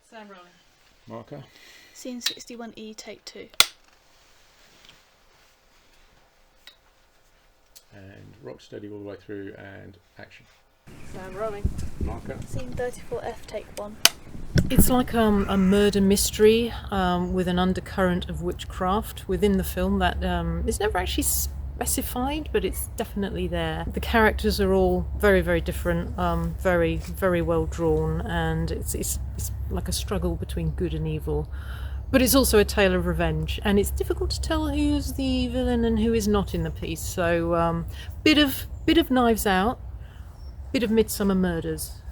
Sam rolling. Marker. Scene 61E, take 2. And rock steady all the way through and action. Sam rolling. Marker. Scene 34F, take 1. It's like a murder mystery with an undercurrent of witchcraft within the film that is never actually specified, but it's definitely there. The characters are all very, very different, very, very well drawn, and it's like a struggle between good and evil. But it's also a tale of revenge, and it's difficult to tell who's the villain and who is not in the piece. So, bit of Knives Out, bit of Midsummer Murders,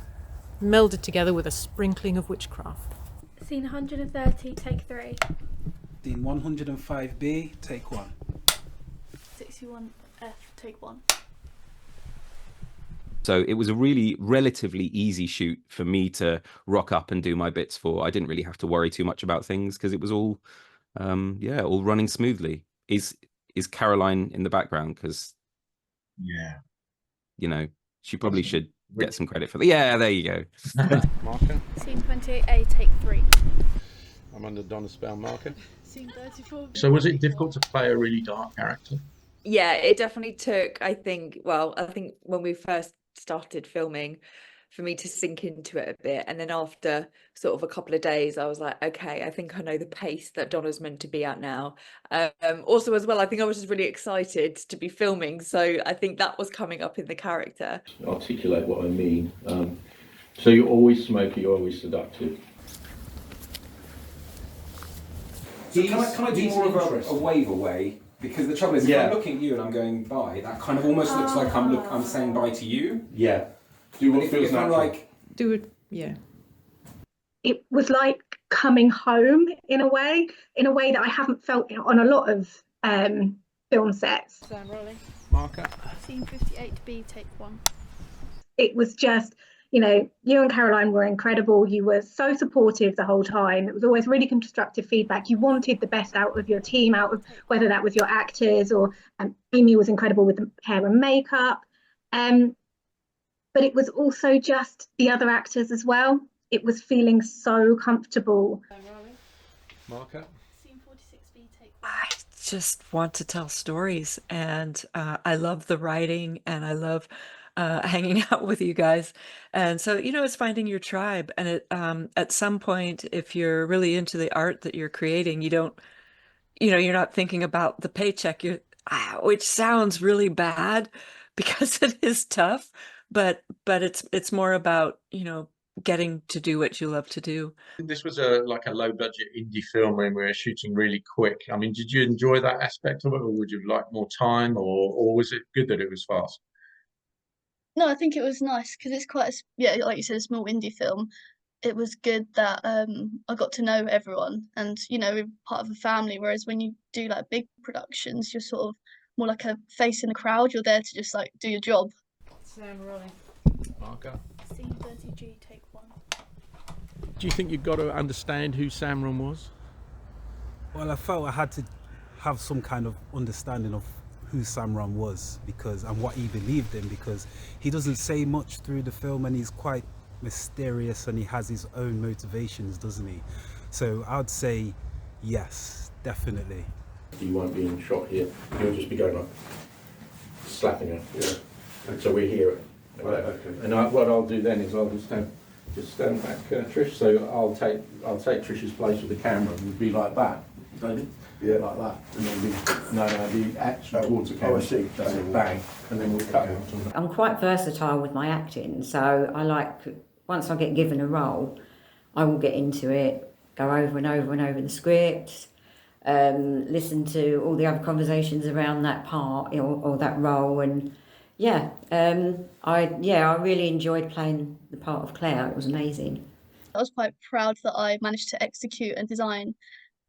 melded together with a sprinkling of witchcraft. Scene 130, take 3. Scene 105B, take 1. 61F, take 1. So it was a really relatively easy shoot for me to rock up and do my bits for. I didn't really have to worry too much about things because it was all, all running smoothly. Is Caroline in the background? Because, she probably should get some credit for that. Yeah, there you go. Marker. Scene 28A, take 3. I'm under Donna's spell. Marker. Scene 34. So was it difficult to play a really dark character? Yeah, it definitely took, I think when we first started filming, for me to sink into it a bit, and then after sort of a couple of days I was like, okay, I think I know the pace that Donna's meant to be at now. Also as well, I think I was just really excited to be filming, so I think that was coming up in the character. Articulate what I mean. So you're always smoky, you're always seductive. So can I do more of a wave away? Because the trouble is, if I'm looking at you and I'm going by, that kind of almost looks like I'm saying bye to you. Yeah. Do what feels natural. Do it, yeah. It was like coming home in a way that I haven't felt on a lot of film sets. Sam rolling. Marker. Scene 58B, take 1. It was just, you and Caroline were incredible. You were so supportive the whole time. It was always really constructive feedback. You wanted the best out of your team, out of whether that was your actors or Amy was incredible with the hair and makeup. But it was also just the other actors as well. It was feeling so comfortable. Marker. Scene 46B, take 1. I just want to tell stories, and I love the writing, and I love hanging out with you guys. And so, it's finding your tribe. And it, at some point, if you're really into the art that you're creating, you're not thinking about the paycheck, which sounds really bad because it is tough, but it's more about, getting to do what you love to do. This was like a low budget indie film when we were shooting really quick. I mean, did you enjoy that aspect of it, or would you like more time, or was it good that it was fast? No, I think it was nice because it's quite like you said, a small indie film. It was good that I got to know everyone, and we're part of a family, whereas when you do like big productions, you're sort of more like a face in the crowd. You're there to just like do your job. Sam rolling. Marker. Scene 30G, take 1. Do you think you've got to understand who Samron was? Well, I felt I had to have some kind of understanding of who Samron was and what he believed in, because he doesn't say much through the film and he's quite mysterious and he has his own motivations, doesn't he? So I'd say yes, definitely. You won't be in shot here. You'll just be going like slapping her. Yeah. And so we hear it. Right, okay. And what I'll do then is I'll just stand back, Trish. So I'll take Trish's place with the camera and be like that. Don't you? Yeah, like that. And then the action towards the camera. Oh, I see. So bang, and then we'll cut. I'm quite versatile with my acting, so I like, once I get given a role, I will get into it, go over and over and over the script, listen to all the other conversations around that part or that role, and I really enjoyed playing the part of Claire. It was amazing. I was quite proud that I managed to execute and design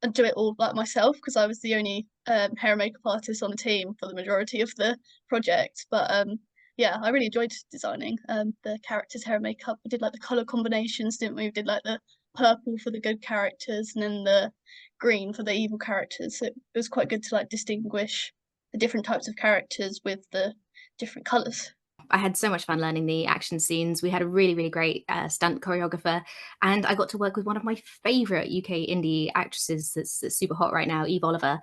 and do it all like myself, because I was the only hair and makeup artist on the team for the majority of the project. But I really enjoyed designing the characters' hair and makeup. We did like the colour combinations, didn't we? We did like the purple for the good characters and then the green for the evil characters. So it was quite good to like distinguish the different types of characters with the different colours. I had so much fun learning the action scenes. We had a really, really great stunt choreographer, and I got to work with one of my favourite UK indie actresses that's super hot right now, Eve Oliver.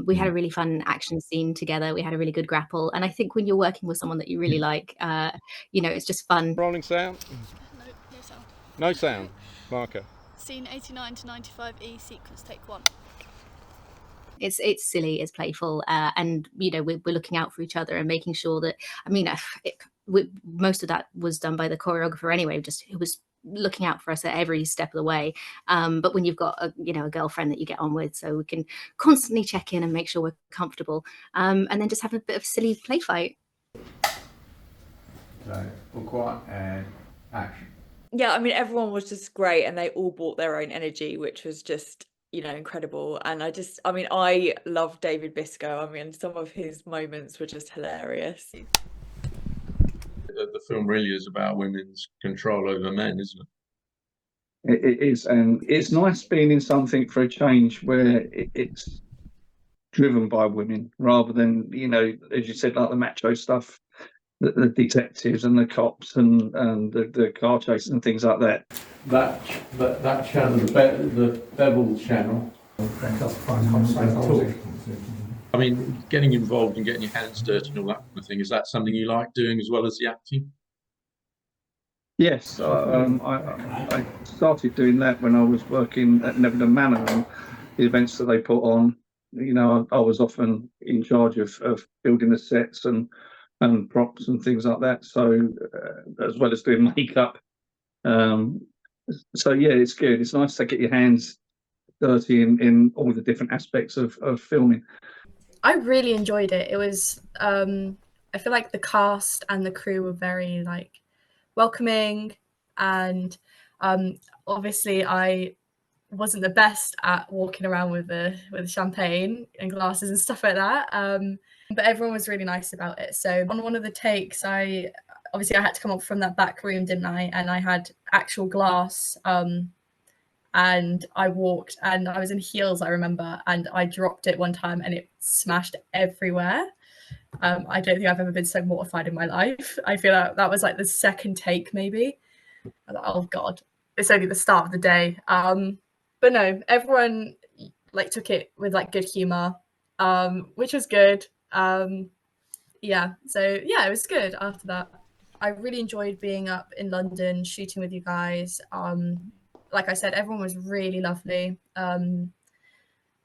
We had a really fun action scene together. We had a really good grapple, and I think when you're working with someone that you really like, it's just fun. Rolling sound? No sound. No sound. Marker. Scene 89 to 95E, sequence take 1. It's silly, it's playful, and we're looking out for each other and making sure that, most of that was done by the choreographer anyway, just who was looking out for us at every step of the way. But when you've got a girlfriend that you get on with, so we can constantly check in and make sure we're comfortable, and then just have a bit of silly play fight. So, all quiet and action. Yeah, I mean, everyone was just great, and they all brought their own energy, which was just, incredible. And I love David Biscoe. I mean, some of his moments were just hilarious. The film really is about women's control over men, isn't it? It is, and it's nice being in something for a change where it's driven by women rather than, as you said, like the macho stuff, the detectives and the cops and the car chases and things like that. That channel, the Bevel channel. I mean, getting involved and getting your hands dirty and all that kind of thing, is that something you like doing as well as the acting? Yes, I started doing that when I was working at Neverton Manor and the events that they put on. I was often in charge of building the sets and props and things like that. So as well as doing makeup. So yeah, it's good. It's nice to get your hands dirty in all the different aspects of filming. I really enjoyed it. It was, I feel like the cast and the crew were very welcoming, and obviously I wasn't the best at walking around with champagne and glasses and stuff like that. But everyone was really nice about it. So on one of the takes, I had to come up from that back room, didn't I? And I had actual glass, and I walked, and I was in heels, I remember, and I dropped it one time and it smashed everywhere. I don't think I've ever been so mortified in my life. I feel like that was the second take, maybe. I was like, oh God, it's only the start of the day. But no, everyone took it with good humor, which was good. So yeah, it was good after that. I really enjoyed being up in London, shooting with you guys. Like I said, everyone was really lovely. The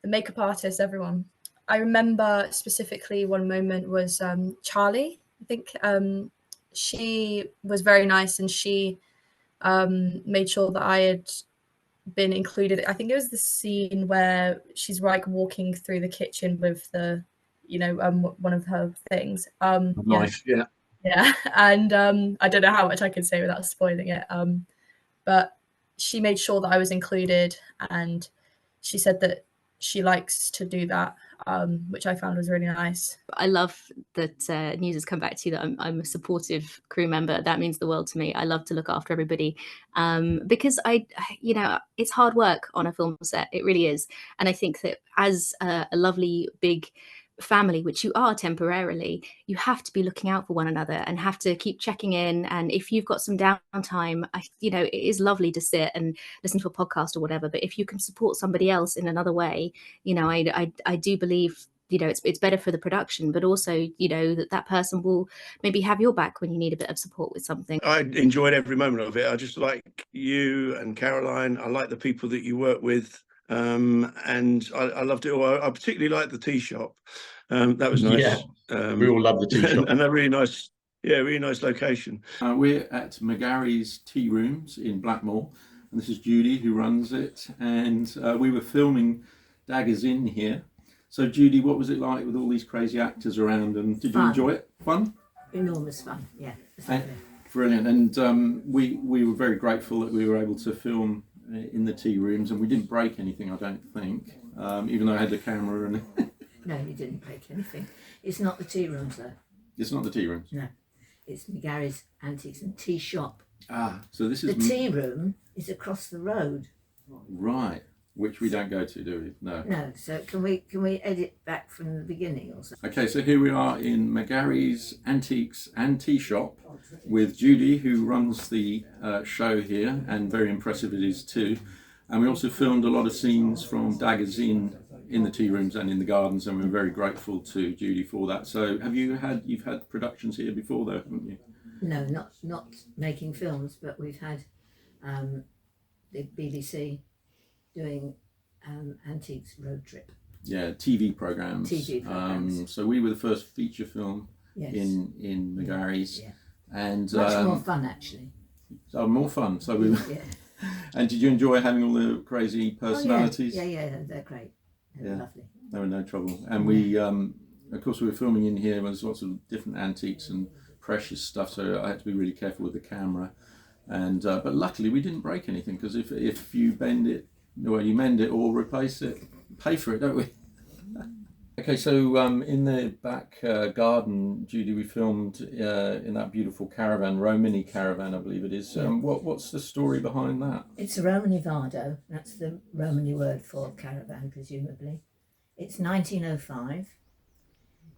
makeup artist, everyone. I remember specifically one moment was Charlie. I think she was very nice, and she made sure that I had been included. I think it was the scene where she's walking through the kitchen with the, one of her things. Knife, yeah. Yeah, and I don't know how much I can say without spoiling it. But she made sure that I was included, and she said that she likes to do that, which I found was really nice. I love that news has come back to you that I'm a supportive crew member. That means the world to me. I love to look after everybody, because it's hard work on a film set. It really is. And I think that as a lovely big family, which you are temporarily, you have to be looking out for one another and have to keep checking in. And if you've got some downtime, it is lovely to sit and listen to a podcast or whatever, but if you can support somebody else in another way, I do believe it's better for the production, but also that person will maybe have your back when you need a bit of support with something. I enjoyed every moment of it. I just like you and Caroline. I like the people that you work with. And I loved it all. I particularly liked the tea shop. That was nice. Yeah, we all love the tea shop. And a really nice location. We're at McGarry's Tea Rooms in Blackmore, and this is Judy who runs it. And we were filming Daggers Inn here. So Judy, what was it like with all these crazy actors around, and did you enjoy it? Fun? Enormous fun, yeah. Brilliant. And we were very grateful that we were able to film in the tea rooms, and we didn't break anything, I don't think, even though I had the camera. And no, you didn't break anything. It's not the tea rooms, though. It's not the tea rooms? No, it's McGarry's Antiques and Tea Shop. So this is... The tea room is across the road. Right. which we don't go to, do we? No. No. So can we edit back from the beginning or something? Okay, so here we are in McGarry's Antiques and Tea Shop with Judy, who runs the show here, and very impressive it is too. And we also filmed a lot of scenes from Daggers Inn in the tea rooms and in the gardens, and we're very grateful to Judy for that. So you've had productions here before though, haven't you? No, not making films, but we've had the BBC doing Antiques Road Trip. Yeah, TV programs. So we were the first feature film in McGarry's. Yeah. And much more fun actually. So more fun. So we. Yeah. And did you enjoy having all the crazy personalities? Oh, yeah, they're great. They're lovely. They were no trouble. And we, of course, we were filming in here. There's lots of different antiques and precious stuff, so I had to be really careful with the camera. And but luckily we didn't break anything, because if you bend it, well, you mend it or replace it, pay for it, don't we? Okay, so in the back garden, Judy, we filmed in that beautiful caravan, Romany caravan, I believe it is. What's the story behind that? It's a Romany Vado. That's the Romany word for caravan, presumably. It's 1905.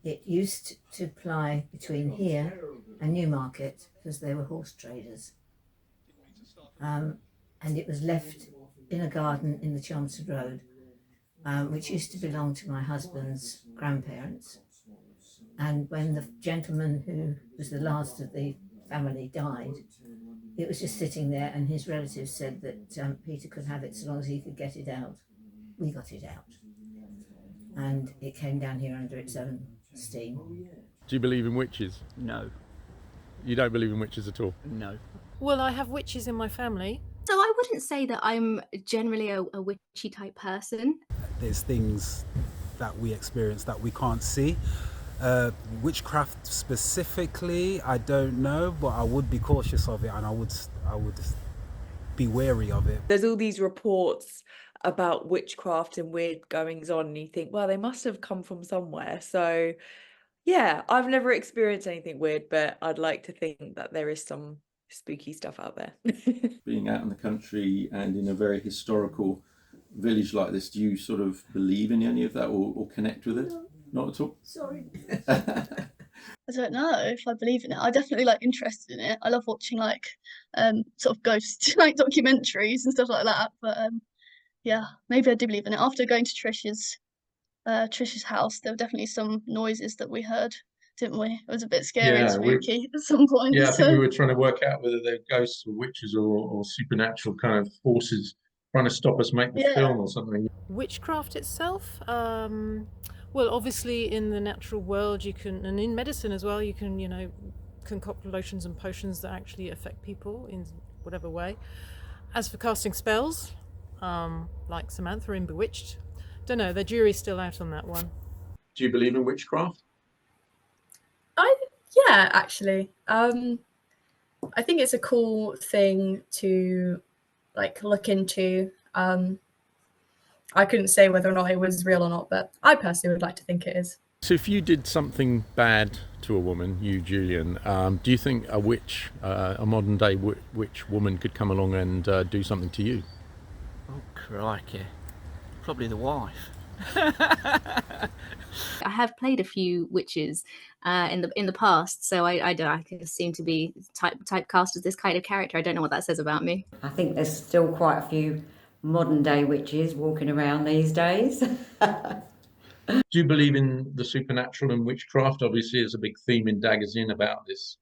It used to ply between here and Newmarket because they were horse traders. And it was left in a garden in the Chelmsford Road, which used to belong to my husband's grandparents. And when the gentleman who was the last of the family died, it was just sitting there, and his relatives said that Peter could have it so long as he could get it out. We got it out. And it came down here under its own steam. Do you believe in witches? No. You don't believe in witches at all? No. Well, I have witches in my family. So I wouldn't say that I'm generally a witchy type person. There's things that we experience that we can't see. Witchcraft specifically, I don't know, but I would be cautious of it, and I would be wary of it. There's all these reports about witchcraft and weird goings on, and you think, well, they must have come from somewhere. So yeah, I've never experienced anything weird, but I'd like to think that there is some spooky stuff out there. Being out in the country and in a very historical village like this, do you sort of believe in any of that or connect with it? Not at all? Sorry. I don't know if I believe in it. I'm definitely interested in it. I love watching sort of ghost documentaries and stuff like that. But yeah, maybe I do believe in it. After going to Trish's house, there were definitely some noises that we heard, didn't we? It was a bit scary and spooky at some point. Yeah, I think we were trying to work out whether they're ghosts or witches or supernatural kind of forces trying to stop us make the film or something. Witchcraft itself, well, obviously in the natural world you can, and in medicine as well, you can, concoct lotions and potions that actually affect people in whatever way. As for casting spells, like Samantha in Bewitched, don't know, the jury's still out on that one. Do you believe in witchcraft? Yeah, actually. I think it's a cool thing to look into. I couldn't say whether or not it was real or not, but I personally would like to think it is. So if you did something bad to a woman, you, Julian, do you think a witch, a modern day witch woman could come along and do something to you? Oh, crikey. Probably the wife. I have played a few witches in the past, so I seem to be typecast as this kind of character. I don't know what that says about me. I think there's still quite a few modern day witches walking around these days. Do you believe in the supernatural and witchcraft? Obviously, there's a big theme in Daggers Inn about this.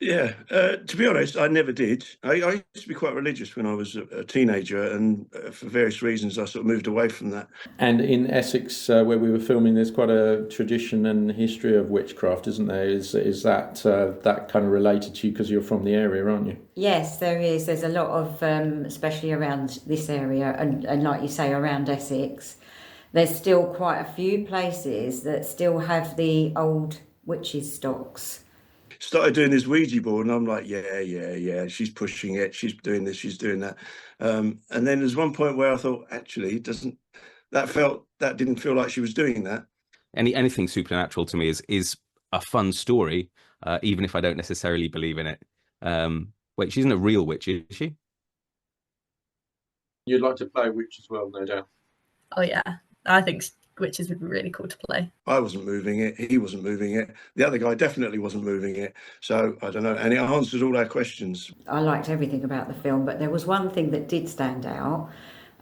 Yeah, to be honest, I never did. I used to be quite religious when I was a teenager, and for various reasons I sort of moved away from that. And in Essex, where we were filming, there's quite a tradition and history of witchcraft, isn't there? Is that that kind of related to you because you're from the area, aren't you? Yes, there is. There's a lot of, especially around this area, and like you say, around Essex, there's still quite a few places that still have the old witches' stocks. Started doing this Ouija board, and I'm like, yeah, she's pushing it, she's doing this, she's doing that. And then there's one point where I thought, actually, that didn't feel like she was doing that. Anything supernatural to me is a fun story, even if I don't necessarily believe in it. Wait, she's not a real witch, is she? You'd like to play a witch as well, no doubt. Oh yeah, I think witches would be really cool to play. I wasn't moving it. He wasn't moving it. The other guy definitely wasn't moving it. So I don't know. And it answers all our questions. I liked everything about the film, but there was one thing that did stand out,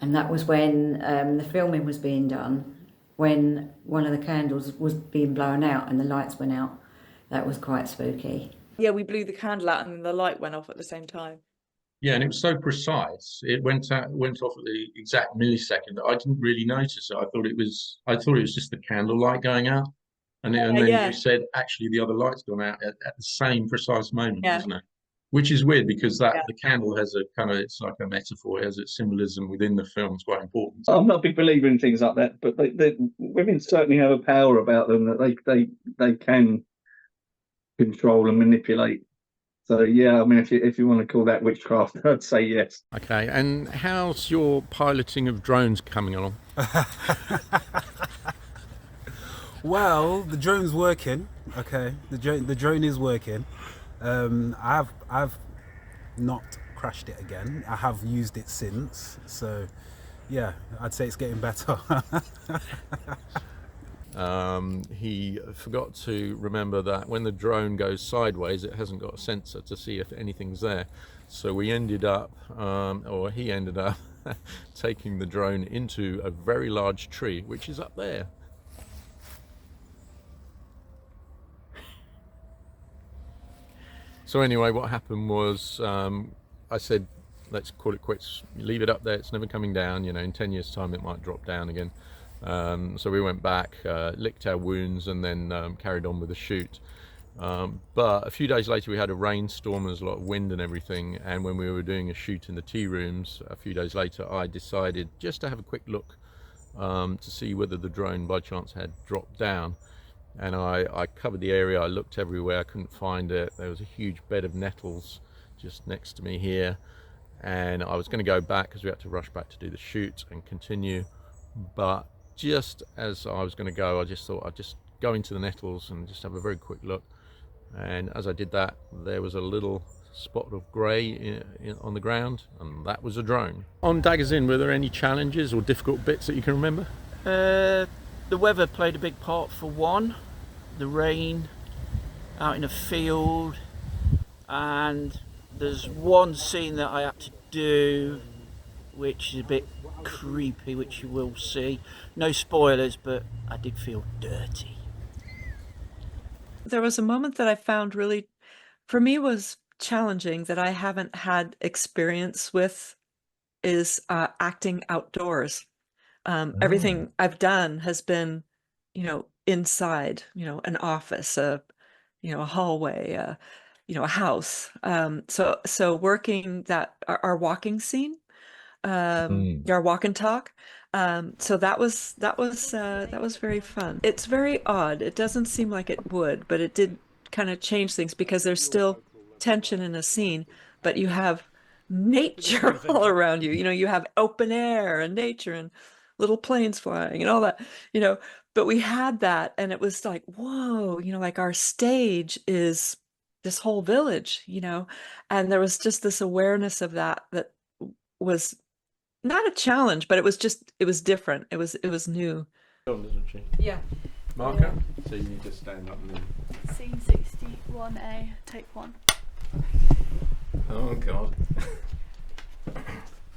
and that was when the filming was being done, when one of the candles was being blown out and the lights went out. That was quite spooky. Yeah, we blew the candle out and the light went off at the same time. Yeah, and it was so precise. It went off at the exact millisecond that I didn't really notice it. I thought it was just the candle light going out, and then you said actually the other light's gone out at the same precise moment, isn't it? Which is weird because the candle has a kind of, it's like a metaphor. It has a symbolism within the film. It's quite important. I'm not a big believer in things like that, but women certainly have a power about them that they can control and manipulate. So yeah, I mean, if you want to call that witchcraft, I'd say yes. Okay, and how's your piloting of drones coming along? Well, the drone's working. Okay, the drone is working. I've not crashed it again. I have used it since, so yeah, I'd say it's getting better. He forgot to remember that when the drone goes sideways, it hasn't got a sensor to see if anything's there. So we ended up, or he ended up, taking the drone into a very large tree, which is up there. So anyway, what happened was, I said, let's call it quits. Leave it up there. It's never coming down. You know, in 10 years' time, it might drop down again. So we went back, licked our wounds, and then carried on with the shoot. But a few days later, we had a rainstorm. There's a lot of wind and everything. And when we were doing a shoot in the tea rooms, a few days later, I decided just to have a quick look to see whether the drone by chance had dropped down. And I covered the area. I looked everywhere. I couldn't find it. There was a huge bed of nettles just next to me here. And I was going to go back because we had to rush back to do the shoot and continue. But just as I was going to go, I just thought I'd just go into the nettles and just have a very quick look. And as I did that, there was a little spot of grey on the ground, and that was a drone. On Daggers Inn, were there any challenges or difficult bits that you can remember? The weather played a big part for one. The rain out in a field, and there's one scene that I had to do which is a bit creepy, which you will see. No spoilers, but I did feel dirty. There was a moment that I found really, for me, was challenging that I haven't had experience with, is acting outdoors. Everything I've done has been, inside, an office, a hallway, a house. So working our walking scene, our walk and talk. So that was very fun. It's very odd. It doesn't seem like it would, but it did kind of change things because there's still tension in a scene, but you have nature all around you. You have open air and nature and little planes flying and all that, but we had that, and it was like, whoa, like our stage is this whole village, and there was just this awareness of that was not a challenge, but it was different. It was new. Doesn't she? Yeah. Marco? So you need to stand up and then... Scene 61A, take 1. Oh god.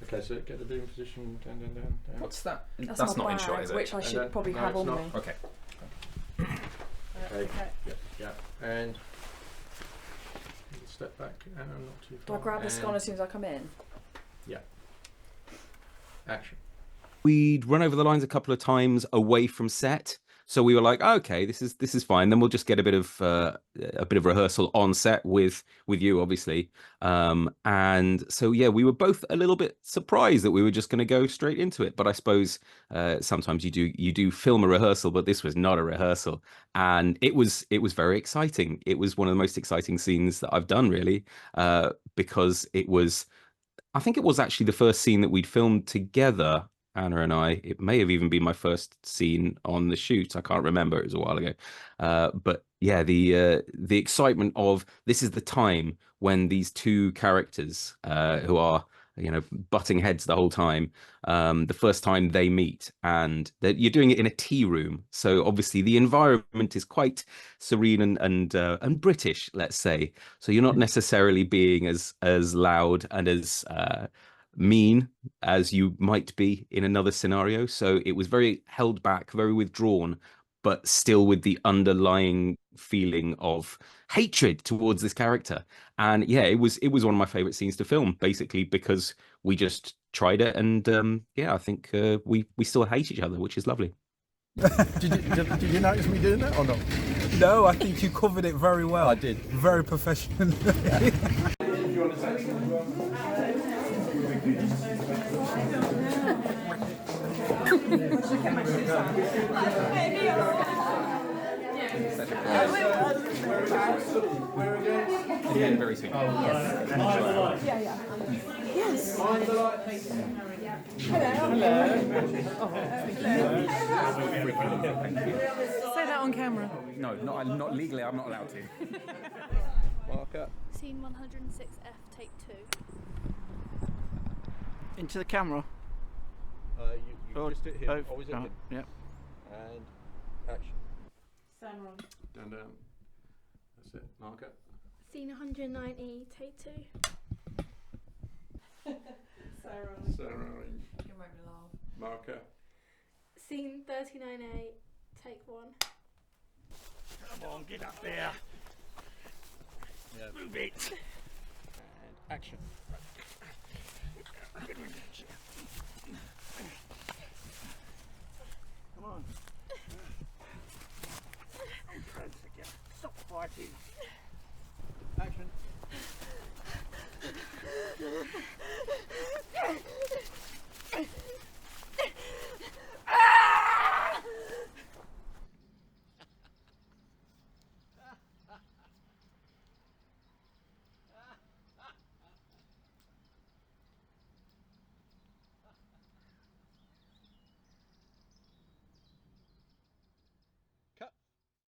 Okay, so get the beam position, down. What's that? That's not my in shot, bag, is it? which I should probably no, have it's on not. me. Okay. Okay. Yeah. And step back and not too Do far. I grab the scone as soon as I come in? Yeah. Action. We'd run over the lines a couple of times away from set, so we were like, okay, this is fine. Then we'll just get a bit of rehearsal on set with you, obviously. And so yeah, we were both a little bit surprised that we were just going to go straight into it. But I suppose sometimes you do film a rehearsal, but this was not a rehearsal, and it was very exciting. It was one of the most exciting scenes that I've done, really, because I think it was actually the first scene that we'd filmed together, Anna and I. It may have even been my first scene on the shoot. I can't remember. It was a while ago. But yeah, the excitement of this is the time when these two characters who are you know, butting heads the whole time. The first time they meet, and you're doing it in a tea room, so obviously the environment is quite serene and British, let's say. So you're not necessarily being as loud and as mean as you might be in another scenario. So it was very held back, very withdrawn, but still with the underlying feeling of hatred towards this character. And yeah, it was one of my favorite scenes to film, basically because we just tried it, and yeah, I think we still hate each other, which is lovely. Did you notice me doing that or not? No, I think you covered it very well. I did. Very professional. Again, very soon. Yes. Say that on camera. No, not legally. I'm not allowed to. Marker. Scene 106F, take 2. Into the camera. You just hit him. Always hit him. Yeah. And action. Samron. Down. That's it. Marker. Scene 190, take 2. Sarah. Marker. Scene 39A, take 1. Come on, get up there. Move it. And action. Come on. Stop fighting. Action.